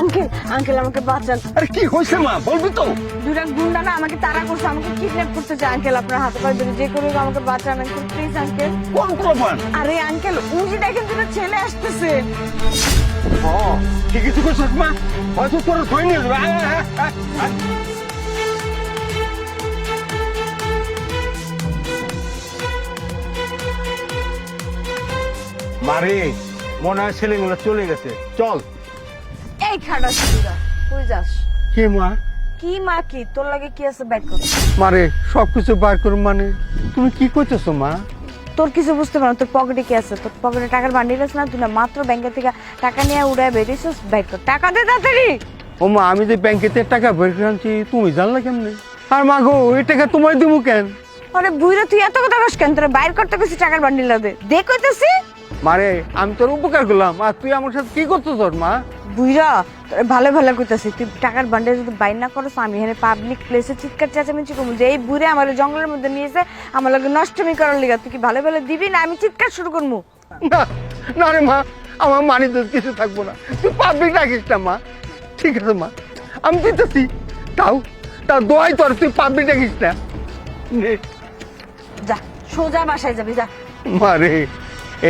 Uncle uncle আমাকে বাঁচান। আরে কি হয়েছে মা, বলবি তো? দুইটা গুন্ডা না আমাকে তাড়া করছে, আমাকে কিডন্যাপ করতে চায়। আঙ্কেল আপনার হাতে পায়ে ধরে যে করে হোক আমাকে বাঁচান আঙ্কেল, প্লিজ আঙ্কেল। কোন প্রমাণ? আরে আঙ্কেল ওই যে দেখেন দুটো ছেলে আসতেছে। ও কি কিছু করছিস মা? হয়তো তোর ধরে নিয়ে যাবে। মারে মনে হয় ছেলেগুলো চলে গেছে, চল। এই খাড়া ছেলেরা কই যাস? কি মা? কি মা কি তোর লাগে কি আছে ব্যাগ কর। মারে সবকিছু বার করুন মানে তুমি কি করতেছো মা? তোর কিছু বুঝতে পারো তোর পকেটে কি আছে? তোর পকেটে টাকার বান্ডিল আছে না? তুই না মাত্র ব্যাংকের থেকে টাকা নিয়ে উড়ায় বেরিয়েছিস, ব্যাগ কর, টাকা দে তাড়াতাড়ি। ও মা, আমি যে ব্যাংকেতে টাকা বের করে আনছি তুমি জানলা কেমনে? আর মা গো, এই টাকা তোমায় দিব কেন? আরে বুইরা তুই এত কথা কস কেন? তোর বাইর করতে গেছি টাকার বান্ডিল দে, দে কইতেছি। মারে আমি তোর উপকার করলাম আর তুই আমার সাথে কি করছো তোর মা? বুইরা তোর ভালো ভালো কইতাছি, তুই টাকার বান্ডিল যদি বাইর না করস আমি এখানে পাবলিক প্লেসে চিৎকার চেঁচামেচি করবো যে এই বুইরা আমার জঙ্গলের মধ্যে নিয়েছে আমার লগে নষ্টমি করার লিগা। তুই কি ভালো ভালো দিবি না আমি চিৎকার শুরু করবো? না না রে মা, আমার মানি তো কিছু থাকবো না, তুই পাবলিক রাখিস না মা। ঠিক আছে মা, আমি দিতেছি, তাও তাও দোয়াই তোর, তুই পাবলিক রাখিস না। নে। যা সোজা বাসায় যাবি যা। মারে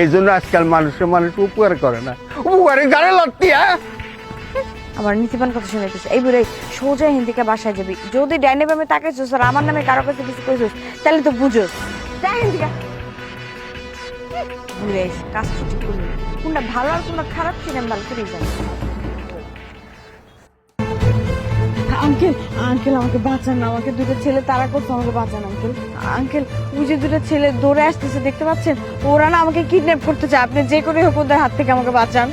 এই জন্য আজকাল মানুষ উপকার করে না, উপকারে গাড়ি লাগতি। হ্যাঁ আমার নীতিবান কথা শুনাইতেছে। এই বুড়াই সোজা হিন্দিকে বাসায় যাবি, যদি ডাইনে বামে তাকাইছিস আর আমার নামে কারো কাছে কিছু কইছিস তাহলে তো বুঝোস। যা হিন্দিকা বুড়াই কাজ ঠিক করবি, কোনটা ভালো আর কোনটা খারাপ সেটা আমি ভালো করেই জানি। আঙ্কেল আঙ্কেল আমাকে বাঁচান না, আমাকে দুটো ছেলে তাড়া করছে, আমাকে বাঁচান আঙ্কেল। আঙ্কেল ওই যে দুটো ছেলে দৌড়ে আসতেছে দেখতে পাচ্ছেন, ওরা না আমাকে কিডন্যাপ করতে চায়, আপনি যে করে হোক ওদের হাত থেকে আমাকে বাঁচান।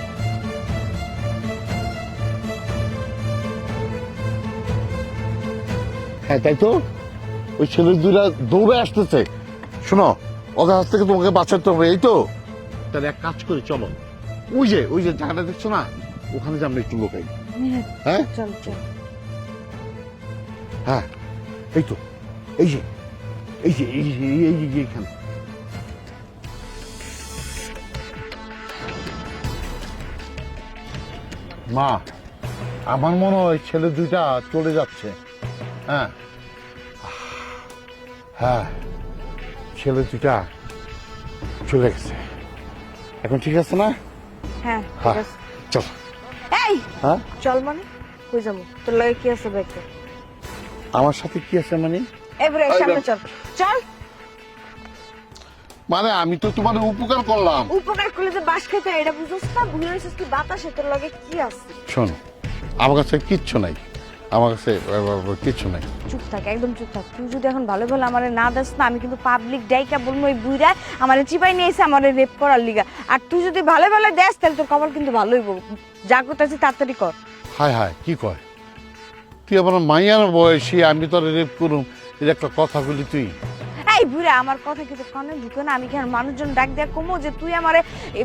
হ্যাঁ তাই তো, ওই ছেলে দুইটা দৌড়ে আসতেছে। শোনো, ওদের হাত থেকে তোমাকে বাঁচাতে হবে, এই তো। তাহলে এক কাজ করি, চলো ওই যে জায়গাটা দেখছো না, ওখানে যে আমরা একটু লোকাই। হ্যাঁ চল চল। হ্যাঁ এই তো, এই যে এই যে এই যে এই যে এইখানে। মা, আমার মনে হয় ছেলে দুইটা চলে যাচ্ছে। হ্যাঁ হ্যাঁ, ছেলে দুইটা চলে গেছে, এখন ঠিক আছে না? হ্যাঁ ঠিক হ্যাঁ আছে। চল। এই হ্যাঁ চল মানে কই যাবো? তোর লাগে কি আছে ব্যাগে? আমার সাথে কি আছে মানে? এবারে সামনে চল চল। মানে আমি তো তোমার উপকার করলাম। উপকার করলে যে বাস খেতে এটা বুঝছিস না? ভুলে গেছিস তুই বাতাসে, তোর লাগে কি আছে? শোনো, আমার কাছে কিচ্ছু নাই, আমার কাছে কিচ্ছু নাই। চুপ থাক, একদম চুপ থাক। তুই যদি এখন ভালো ভালো আমারে না দাস না, আমি কিন্তু পাবলিক ডাইকা বলবো ওই বুইরা আমারে চিপাই নিয়ে এসে আমারে রেপ করার লিগা। আর তুই যদি ভালো ভালো দেস তাহলে তোর কপাল কিন্তু ভালোই হইব। যা করতেছি তাড়াতাড়ি কর। হায় হায়, কি কয়? তুই আমার মাইয়ার বয়সী, আমি তোর রেপ করুম, এটা একটা কথা বলি তুই? এই বুইরা আমার কথা কিন্তু কানে ঢুকে না। আমি কি আর মানুষজন ডাক দেয়া কমো যে তুই আমারে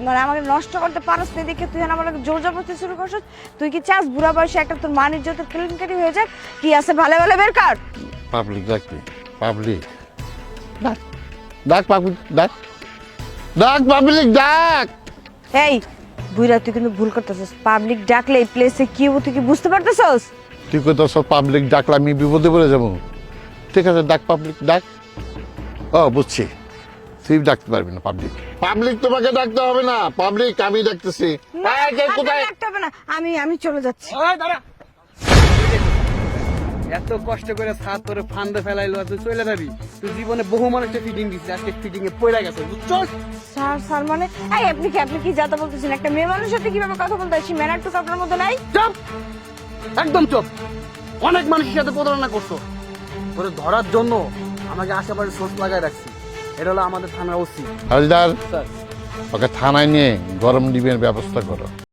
মানে আমাকে নষ্ট করতে পারস না দেখে তুই আমার জোর জবরদস্তি শুরু করছিস? তুই কি চাস বুড়া বয়সে একটা তোর মানের যত কেলেঙ্কারি হয়ে যাক? কি আছে ভালো ভালো বের কর। পাবলিক ডাকবি, পাবলিক ডাক, ডাক পাবলিক ডাক, ডাক পাবলিক ডাক। এই বুইরা তুই কিন্তু ভুল করতেছিস। পাবলিক ডাকলে এই প্লেসে কি হবো তুই কি বুঝতে পারতেছস? তুই কত সব পাবলিক ডাকলে আমি বিপদে পড়ে যাবো। ঠিক আছে, ডাক পাবলিক ডাক। ও বুঝছি, তুই ডাকতে পারবি না পাবলিক। পাবলিক তোমাকে ডাকতে হবে না, পাবলিক আমি ডাকতেছি। কোথায়? ডাকতে হবে না, আমি চলে যাচ্ছি। এত কষ্ট করে ছাদ তোরে ফান্দে ফেলাইলো আর তুই চলে যাবি? তুই জীবনে বহু মানুষকে ফিটিং দিছিস, আজকে ফিটিং এ পড়ে গেছে, বুঝছস? স্যার স্যার মানে এই আপনি কি যাতা বলতেছেন? একটা মেয়ে মানুষের সাথে কিভাবে কথা বলতে হয় সেই ম্যানারটুকু আপনার মধ্যে নাই? চুপ, একদম চুপ। অনেক মানুষের সাথে প্রতারণা করছো, তোরে ধরার জন্য আমাকে আশেপাশে সোর্স লাগাই রাখছি। এটা হলো আমাদের থানার ওসি। হাজদার, স্যার, ওকে থানায় নিয়ে গরম ডিমের ব্যবস্থা করো।